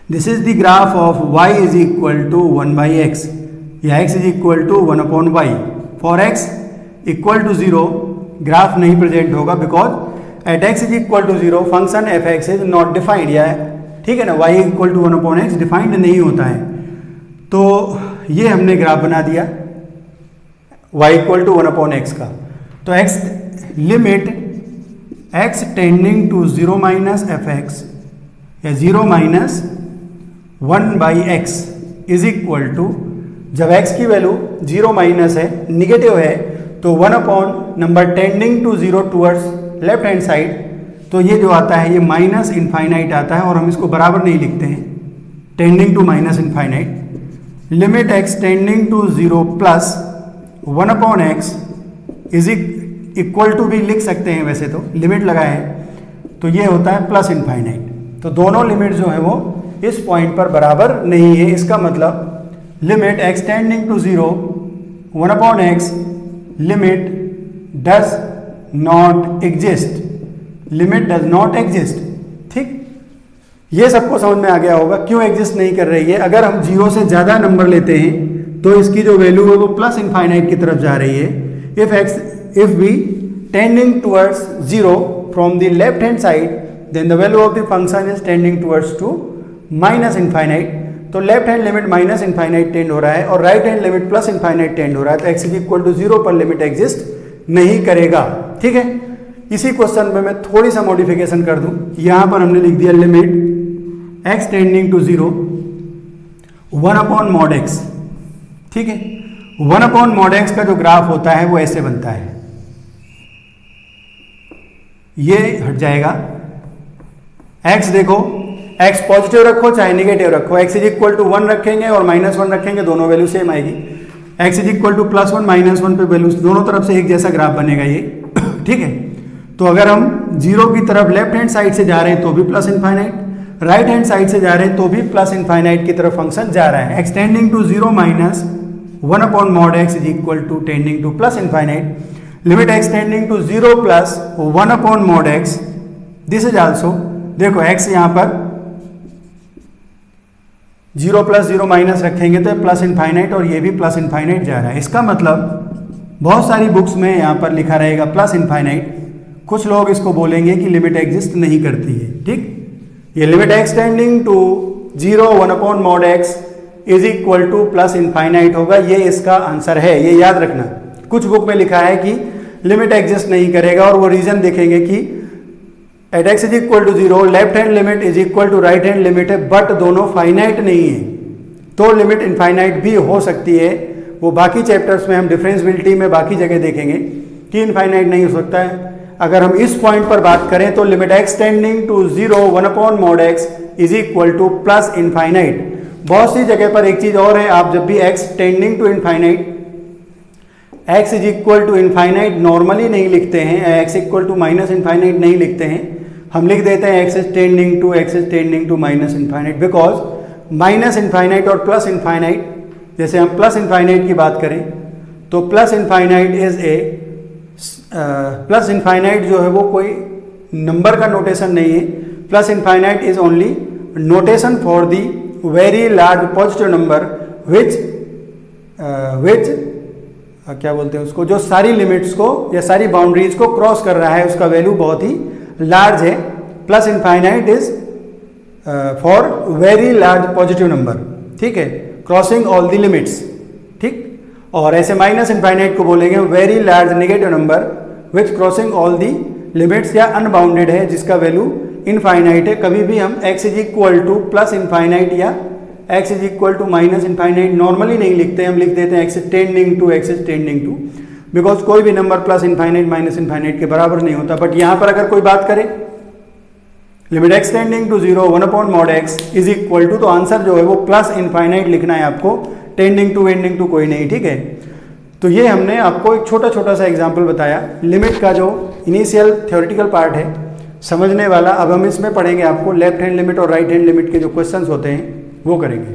this is the graph of y is equal to 1/x या x is equal to 1/y। For x equal to 0 graph नहीं प्रेजेंट होगा, because at x is equal to 0 function F x is not defined, या ठीक है ना, y equal to 1/x defined नहीं होता है। तो ये हमने ग्राफ बना दिया y इक्वल टू 1/x का। तो x limit x tending to 0 minus F X या 0 minus 1/x is equal to, जब x की वैल्यू 0 माइनस है, निगेटिव है, तो 1 number tending to 0 towards left hand side, तो ये जो आता है ये माइनस इनफाइनाइट आता है और हम इसको बराबर नहीं लिखते हैं, tending to minus infinite. Limit x tending to 0 plus 1/x is equal to भी लिख सकते हैं, वैसे तो लिमिट लगा है तो ये होता है प्लस इनफाइनाइट। तो दोनों लिमिट जो है वो इस पॉइंट पर बराबर नहीं है, इसका मतलब limit x tending to 0 1/x limit does not exist, limit does not exist. ठीक, ये सबको समझ में आ गया होगा क्यों एग्जिस्ट नहीं कर रही है। अगर हम 0 से ज्यादा नंबर लेते हैं तो इसकी जो वैल्यू है वो प्लस इनफाइनाइट की तरफ जा रही है। If we tending towards 0 from the left hand side, then the value of the function is tending towards to minus infinite. तो left hand limit minus infinite tend हो रहा है और right hand limit plus infinite tend हो रहा है, तो x is equal to 0 पर लिमिट एग्जिस्ट नहीं करेगा। ठीक है, इसी क्वेश्चन में मैं थोड़ी सा मॉडिफिकेशन कर दूं, यहां पर हमने लिख दिया limit x tending to 0 1/x। ठीक है, 1/x का जो ग्राफ होता है वो ऐसे बनता है, ये हट जाएगा। x देखो, एक्स पॉजिटिव रखो चाहे निगेटिव रखो, एक्स इज इक्वल टू 1 रखेंगे और -1 रखेंगे, दोनों वैल्यू सेम आएगी। एक्स इज इक्वल टू +1 -1 पे वैल्यू दोनों तरफ से एक जैसा ग्राफ बनेगा ये। ठीक है, तो अगर हम 0 की तरफ लेफ्ट हैंड साइड से जा रहे हैं तो भी plus infinite, right hand side से जा रहे हैं तो भी प्लस इनफाइनाइट की तरफ फंक्शन जा रहा है। X tending to 0 -1 upon mod X is equal to tending to plus infinite, limit extending to 0 + 1 upon mod X, this is also, देखो एक्स यहां पर 0 + 0 माइनस रखेंगे तो प्लस इनफाइनाइट और ये भी प्लस इनफाइनाइट जा रहा है। इसका मतलब बहुत सारी बुक्स में यहाँ पर लिखा रहेगा प्लस इनफाइनाइट, कुछ लोग इसको बोलेंगे कि लिमिट एग्जिस्ट नहीं करती है। ठीक, ये limit extending to 0 1 upon mod X is equal to plus infinite होगा, ये इसका आंसर है, ये याद रखना। कुछ बुक में लिखा है कि लिमिट एग्जिस्ट नहीं करेगा और वो रीजन देखेंगे कि at x is equal to 0 left hand limit is equal to right hand limit है, बट दोनों फाइनाइट नहीं है, तो लिमिट इनफाइनाइट भी हो सकती है। वो बाकी चैप्टर्स में हम डिफरेंशिएबिलिटी में बाकी जगह देखेंगे कि इनफाइनाइट नहीं हो सकता है। अगर हम इस पॉइंट पर बात करें तो limit x tending to 0 1 upon mod X is equal to plus infinite. बहुत सी जगह पर एक चीज और है, आप जब भी X tending to infinite, X is equal to infinite normally नहीं लिखते हैं, X equal to minus infinite नहीं लिखते हैं, हम लिख देते हैं X is tending to minus infinite, because minus infinite और प्लस इनफाइनाइट, जैसे हम प्लस इनफाइनाइट की बात करें तो plus infinite is a plus infinite जो है वो कोई नंबर का नोटेशन नहीं है, plus infinite is only notation for the very large positive number which क्या बोलते हैं उसको, जो सारी लिमिट्स को या सारी बाउंड्रीज को क्रॉस कर रहा है, उसका वैल्यू बहुत ही लार्ज है। Plus infinite is for very large positive number, ठीक है, क्रॉसिंग ऑल द लिमिट्स। ठीक, और ऐसे माइनस इनफाइनाइट को बोलेंगे very large negative number which crossing all the limits, या अनबाउंडेड है जिसका वैल्यू इनफाइनाइट है। कभी भी हम X is equal to plus infinite या X is equal to minus infinite normally नहीं लिखते, हम लिख देते हैं X is tending to, because कोई भी number plus infinite minus infinite के बराबर नहीं होता। बट यहां पर अगर कोई बात करे limit x tending to 0 1 upon mod X is equal to, तो आंसर जो है वो प्लस इनफाइनाइट लिखना है आपको, टेंडिंग टू एंडिंग टू कोई नहीं। ठीक है, तो ये हमने आपको एक छोटा छोटा सा एग्जाम्पल बताया लिमिट का, जो इनिशियल थ्योरेटिकल पार्ट है समझने वाला। अब हम इसमें पढ़ेंगे आपको लेफ्ट हैंड लिमिट और राइट हैंड लिमिट के जो क्वेश्चंस होते हैं वो करेंगे।